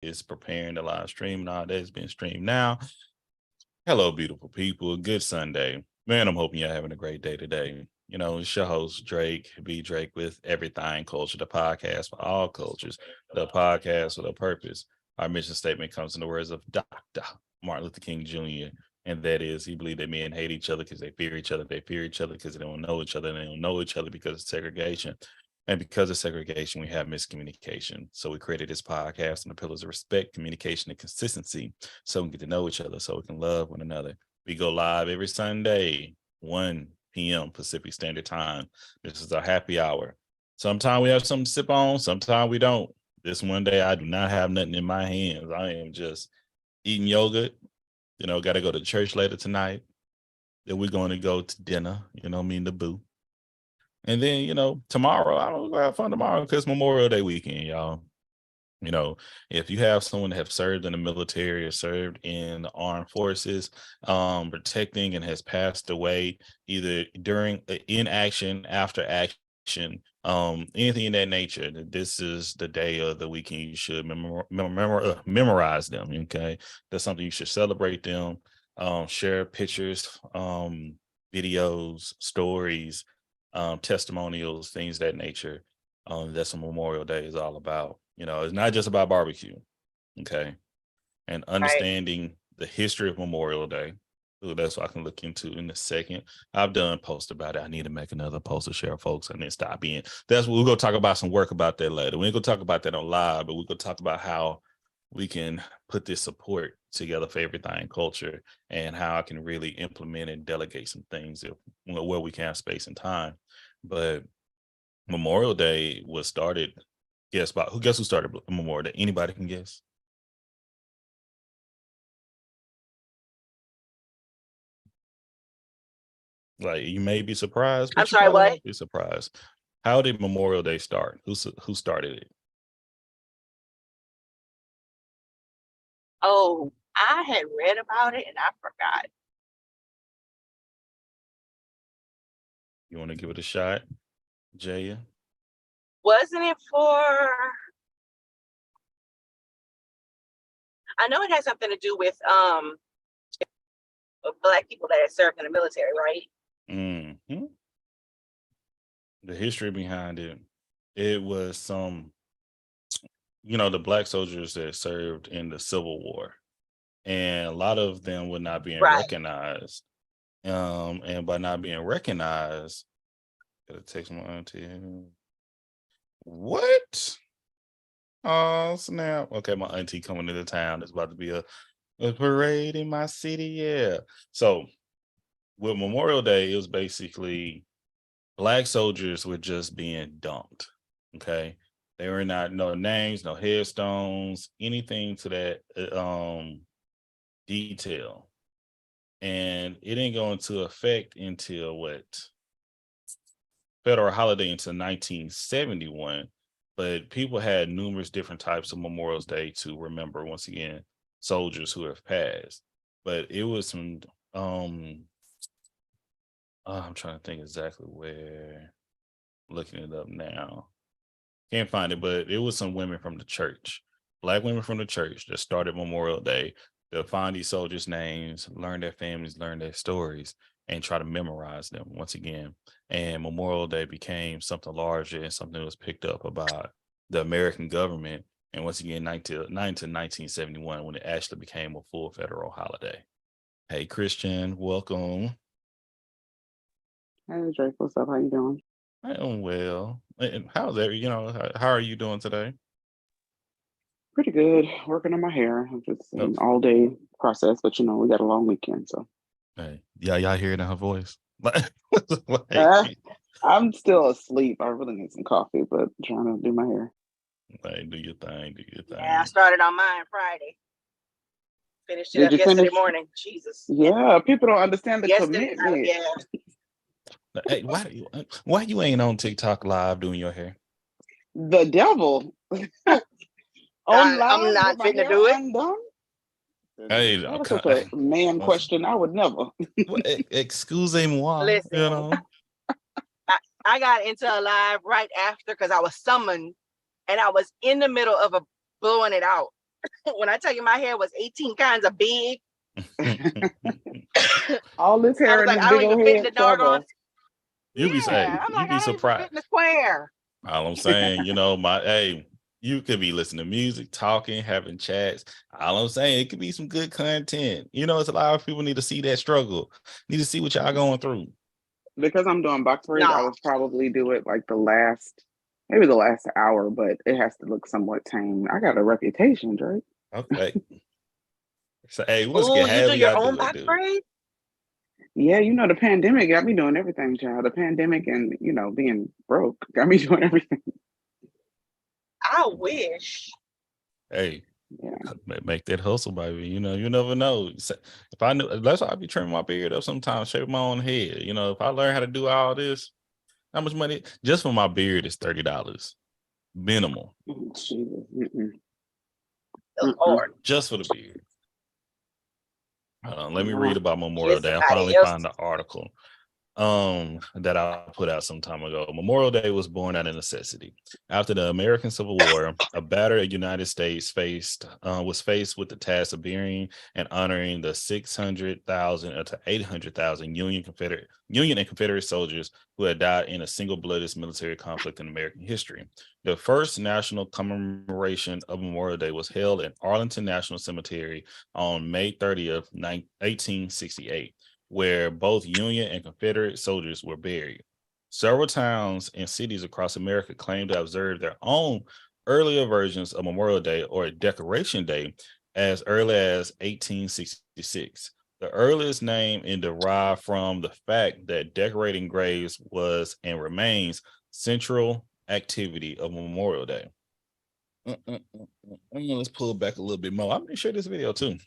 is preparing the live stream and all that is being streamed now. Hello, beautiful people. Good Sunday. Man, I'm hoping you're having a great day today. It's your host, Drake, B. Drake, with Everything Culture, the podcast for all cultures, the podcast with a purpose. Our mission statement comes in the words of Dr. Martin Luther King Jr., and that is he believed that men hate each other because they fear each other. They fear each other because they don't know each other, and they don't know each other because of segregation. And because of segregation, we have miscommunication. So we created this podcast on the pillars of respect, communication, and consistency so we can get to know each other, so we can love one another. We go live every Sunday, 1 p.m. Pacific Standard Time. This is our happy hour. Sometimes we have something to sip on, sometimes we don't. This one day, I do not have nothing in my hands. I am just eating yogurt. Got to go to church later tonight. Then we're going to go to dinner, me and the boo. And then, tomorrow, I don't have fun tomorrow because Memorial Day weekend, y'all. If you have someone that have served in the military or served in the armed forces, protecting and has passed away either during, in action, after action, anything in that nature, this is the day of the weekend you should memorize them. Okay, that's something you should celebrate them, share pictures, videos, stories, testimonials, things of that nature. That's what Memorial Day is all about. It's not just about barbecue, okay? And understanding the history of Memorial Day. Ooh, that's what I can look into in a second. I've done posts about it. I need to make another post to share, folks, and then stop in. That's what we're gonna talk about. Some work about that later. We ain't gonna talk about that on live, but we're gonna talk about how we can put this support together for Everything Culture and how I can really implement and delegate some things where we can have space and time. But Memorial Day was started. Guess who started Memorial Day? Anybody can guess. Like, you may be surprised, but I'm sorry, what? Won't be surprised. How did Memorial Day start? Who started it? Oh, I had read about it and I forgot. You want to give it a shot, Jaya? Wasn't it for? I know it had something to do with Black people that had served in the military, right? Mm-hmm. The history behind it. It was some, the Black soldiers that served in the Civil War, and a lot of them were not being recognized. And by not being recognized, gotta text my auntie. What? Oh snap! Okay, my auntie coming into town. There's about to be a parade in my city. Yeah. So with Memorial Day, it was basically Black soldiers were just being dumped. Okay, they were not no names, no headstones, anything to that detail, and it didn't go into effect until what? Federal holiday until 1971, but people had numerous different types of Memorial Day to remember, once again, soldiers who have passed. But it was some I'm trying to think exactly where. Looking it up now. Can't find it, but it was some women from the church, Black women from the church, that started Memorial Day to find these soldiers' names, learn their families, learn their stories, and try to memorize them once again. And Memorial Day became something larger and something that was picked up about the American government. And once again, 1971, when it actually became a full federal holiday. Hey, Christian, welcome. Hey, Drake, what's up? How you doing? I am well. And how's how are you doing today? Pretty good. Working on my hair. I'm just an all-day process, but we got a long weekend, so. Hey, yeah, y'all hear it in her voice. I'm still asleep. I really need some coffee, but I'm trying to do my hair. Do your thing. Yeah, I started on mine Friday. Finished it up yesterday morning. Jesus. Yeah, people don't understand the commitment. Yeah. Hey, why you ain't on TikTok live doing your hair? The devil. I'm not fit to do it. Undone? Hey, that was such a man question. I would never. Excusez-moi. Listen, I got into a live right after because I was summoned and I was in the middle of blowing it out. When I tell you my hair was 18 kinds of big. All this hair in like, this I big don't old even fit head. the doggone. You be saying, I'm you like, be I don't even surprised. fit in the square. All I'm saying, you could be listening to music, talking, having chats. All I'm saying, it could be some good content. It's a lot of people need to see that struggle, need to see what y'all going through. Because I'm doing box braids, I would probably do it like maybe the last hour, but it has to look somewhat tame. I got a reputation, Drake. Okay. So, hey, you do your own box braids? Yeah, the pandemic got me doing everything, child. The pandemic and, being broke got me doing everything. I wish. Hey, make that hustle, baby. You never know. If I knew, that's why I be trimming my beard up sometimes, shave my own head. If I learn how to do all this, how much money just for my beard is $30 minimal. Lord. Just for the beard. Let me read about Memorial Day. I finally found the article that I put out some time ago. Memorial Day was born out of necessity. After the American Civil War, a battered United States was faced with the task of burying and honoring the 600,000 to 800,000 Union and Confederate soldiers who had died in a single-blooded military conflict in American history. The first national commemoration of Memorial Day was held at Arlington National Cemetery on May 30th, 1868. Where both Union and Confederate soldiers were buried. Several towns and cities across America claim to observe their own earlier versions of Memorial Day or Decoration Day as early as 1866. The earliest name is derived from the fact that decorating graves was and remains central activity of Memorial Day. Let's pull back a little bit more. I'm going to share this video too.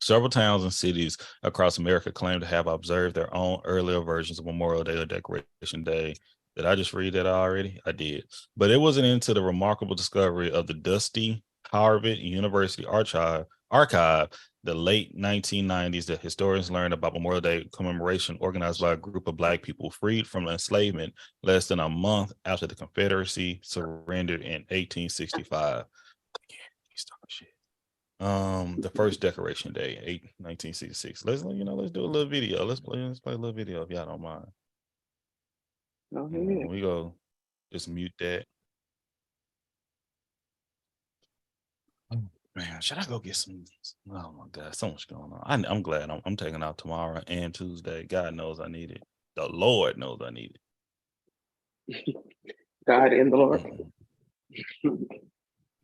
Several towns and cities across America claim to have observed their own earlier versions of Memorial Day or Decoration Day. Did I just read that already? I did. But it wasn't until the remarkable discovery of the Dusty Harvard University Archive, the late 1990s, that historians learned about Memorial Day commemoration organized by a group of Black people freed from enslavement less than a month after the Confederacy surrendered in 1865. The first Decoration Day, 1966. Let's do a little video. Let's play a little video if y'all don't mind. We go just mute that. Oh, man, should I go get some? Oh my God, so much going on. I'm glad I'm taking out tomorrow and Tuesday. God knows I need it. The Lord knows I need it. God and the Lord.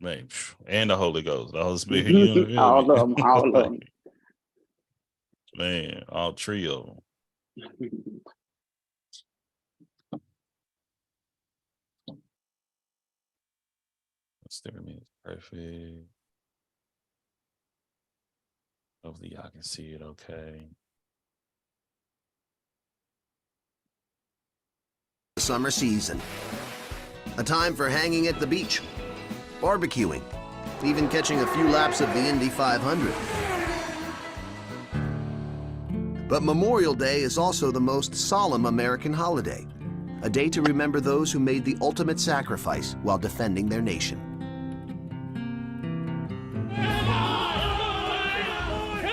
Man, and the Holy Ghost, the Holy Spirit, all of them. Man, all three of them. Let's see, it's perfect. Hopefully, y'all can see it okay. Summer season, a time for hanging at the beach, barbecuing, even catching a few laps of the Indy 500. But Memorial Day is also the most solemn American holiday, a day to remember those who made the ultimate sacrifice while defending their nation.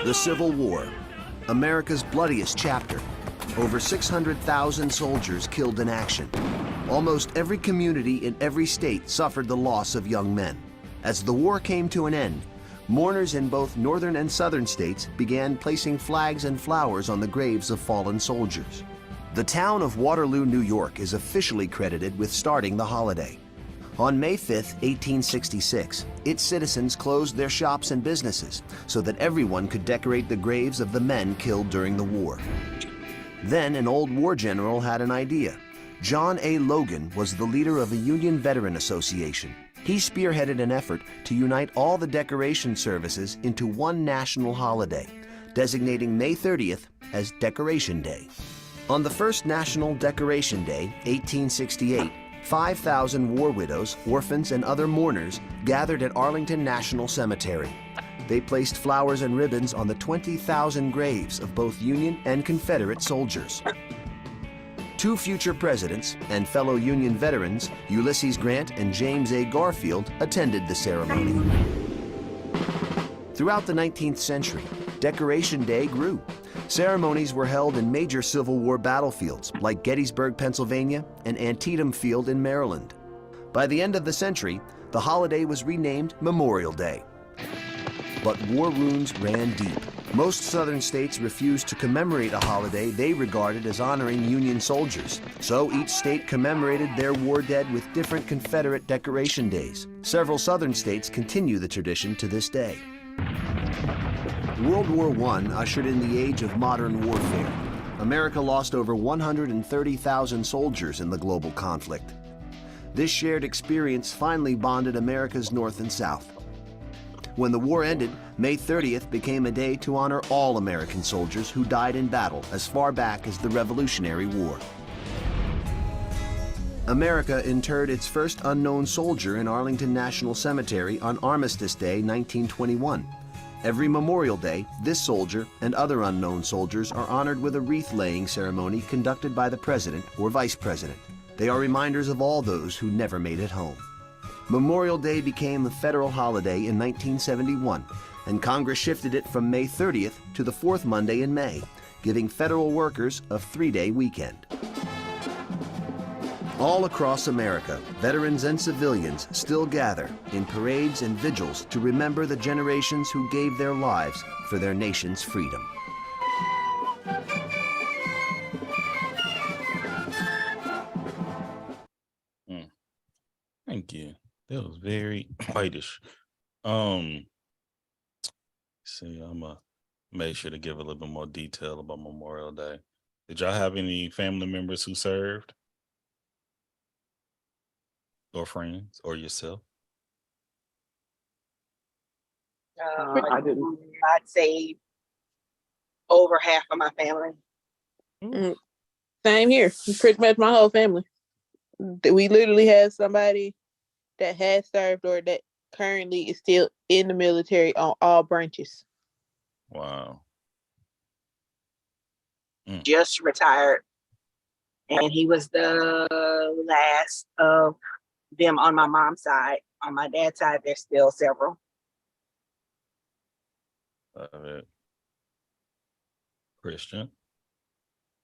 The Civil War, America's bloodiest chapter. Over 600,000 soldiers killed in action. Almost every community in every state suffered the loss of young men. As the war came to an end, mourners in both northern and southern states began placing flags and flowers on the graves of fallen soldiers. The town of Waterloo, New York is officially credited with starting the holiday. On May 5, 1866, its citizens closed their shops and businesses so that everyone could decorate the graves of the men killed during the war. Then an old war general had an idea. John A. Logan was the leader of a Union Veteran Association. He spearheaded an effort to unite all the decoration services into one national holiday, designating May 30th as Decoration Day. On the first National Decoration Day, 1868, 5,000 war widows, orphans, and other mourners gathered at Arlington National Cemetery. They placed flowers and ribbons on the 20,000 graves of both Union and Confederate soldiers. Two future presidents and fellow Union veterans, Ulysses Grant and James A. Garfield, attended the ceremony. Throughout the 19th century, Decoration Day grew. Ceremonies were held in major Civil War battlefields like Gettysburg, Pennsylvania, and Antietam Field in Maryland. By the end of the century, the holiday was renamed Memorial Day. But war wounds ran deep. Most Southern states refused to commemorate a holiday they regarded as honoring Union soldiers. So each state commemorated their war dead with different Confederate decoration days. Several Southern states continue the tradition to this day. World War I ushered in the age of modern warfare. America lost over 130,000 soldiers in the global conflict. This shared experience finally bonded America's North and South. When the war ended, May 30th became a day to honor all American soldiers who died in battle as far back as the Revolutionary War. America interred its first unknown soldier in Arlington National Cemetery on Armistice Day, 1921. Every Memorial Day, this soldier and other unknown soldiers are honored with a wreath-laying ceremony conducted by the President or Vice President. They are reminders of all those who never made it home. Memorial Day became a federal holiday in 1971, and Congress shifted it from May 30th to the fourth Monday in May, giving federal workers a 3-day weekend. All across America, veterans and civilians still gather in parades and vigils to remember the generations who gave their lives for their nation's freedom. Thank you. That was very whitish. See, I'm gonna make sure to give a little bit more detail about Memorial Day. Did y'all have any family members who served? Or friends, or yourself? I didn't. I'd say over half of my family. Same here. Pretty much my whole family. We literally had somebody that has served or that currently is still in the military on all branches. Wow. Just retired. And he was the last of them on my mom's side. On my dad's side, there's still several. Love it. Christian.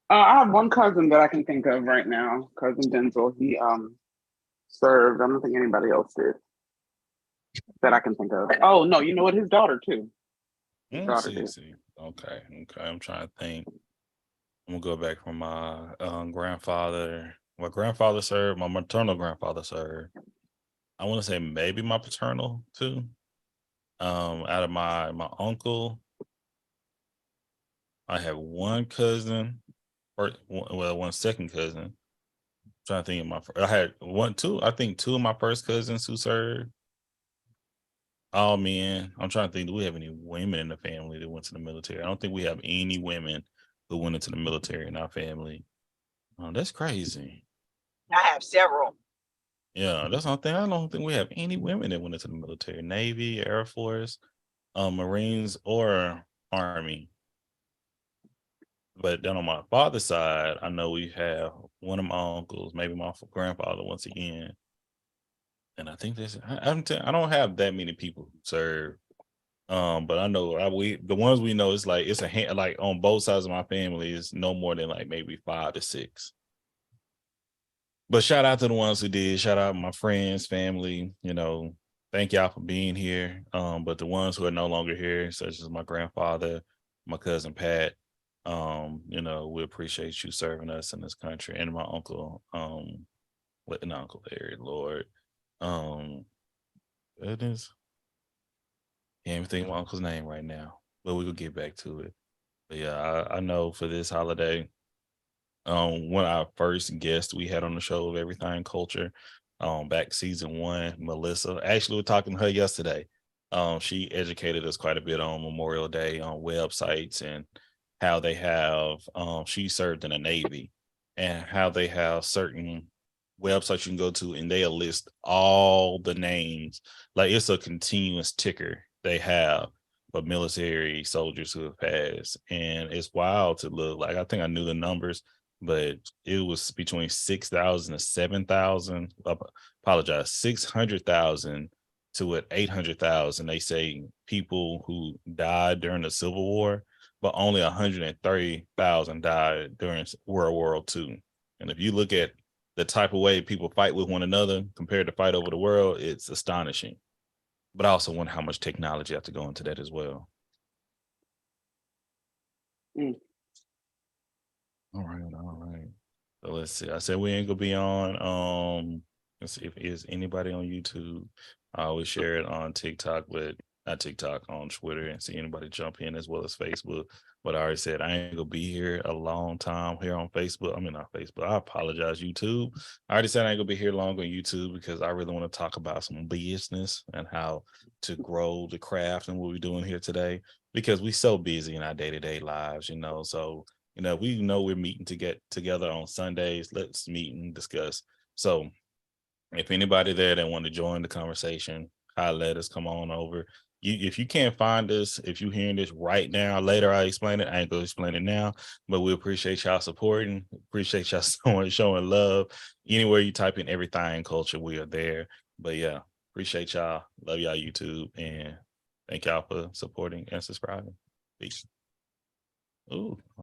I have one cousin that I can think of right now, cousin Denzel. He served. I don't think anybody else did that I can think of. Oh no, you know what? His daughter too. See. Okay. I'm trying to think. I'm gonna go back from my grandfather. My grandfather served. My maternal grandfather served. I want to say maybe my paternal too. Out of my uncle, I have one cousin, or one second cousin. I'm trying to think of I had two of my first cousins who served. All men. I'm trying to think, do we have any women in the family that went to the military? I don't think we have any women who went into the military in our family. Oh, that's crazy. I have several. Yeah, that's one thing. I don't think we have any women that went into the military, Navy, Air Force, Marines, or Army. But then on my father's side, I know we have one of my uncles, maybe my grandfather once again. And I think I don't have that many people who serve. But I know the ones we know, it's like on both sides of my family is no more than like maybe 5 to 6. But shout out to the ones who did. Shout out my friends, family. Thank y'all for being here. But the ones who are no longer here, such as my grandfather, my cousin Pat, we appreciate you serving us in this country, and my uncle, Uncle Larry, Lord. It is. Can't even think of my uncle's name right now, but we will get back to it. But yeah, I know for this holiday, one of our first guests we had on the show of Everything Culture, back season 1, Melissa. Actually, we were talking to her yesterday. She educated us quite a bit on Memorial Day on websites and how they have. She served in the Navy, and how they have certain websites you can go to, and they'll list all the names. Like it's a continuous ticker they have for military soldiers who have passed, and it's wild to look. Like I think I knew the numbers, but it was between 6,000 to 7,000. Apologize, 600,000 to what 800,000. They say people who died during the Civil War, but only 130,000 died during World War II. And if you look at the type of way people fight with one another compared to fight over the world, it's astonishing. But I also wonder how much technology has to go into that as well. Mm. All right. So let's see. I said we ain't gonna be on. Let's see if is anybody on YouTube. I always share it on TikTok, but not TikTok, on Twitter, and see anybody jump in, as well as Facebook. But I already said I ain't gonna be here a long time here on Facebook. I mean, not Facebook. I apologize, YouTube. I already said I ain't gonna be here long on YouTube because I really want to talk about some business and how to grow the craft and what we're doing here today, because we so busy in our day-to-day lives, so we know we're meeting to get together on Sundays. Let's meet and discuss. So if anybody there that want to join the conversation, let us come on over. If you can't find us, if you're hearing this right now, later I explain it. I ain't gonna explain it now, but we appreciate y'all supporting. Appreciate y'all showing love. Anywhere you type in Everything Culture, we are there. But yeah, appreciate y'all. Love y'all, YouTube, and thank y'all for supporting and subscribing. Peace. Ooh.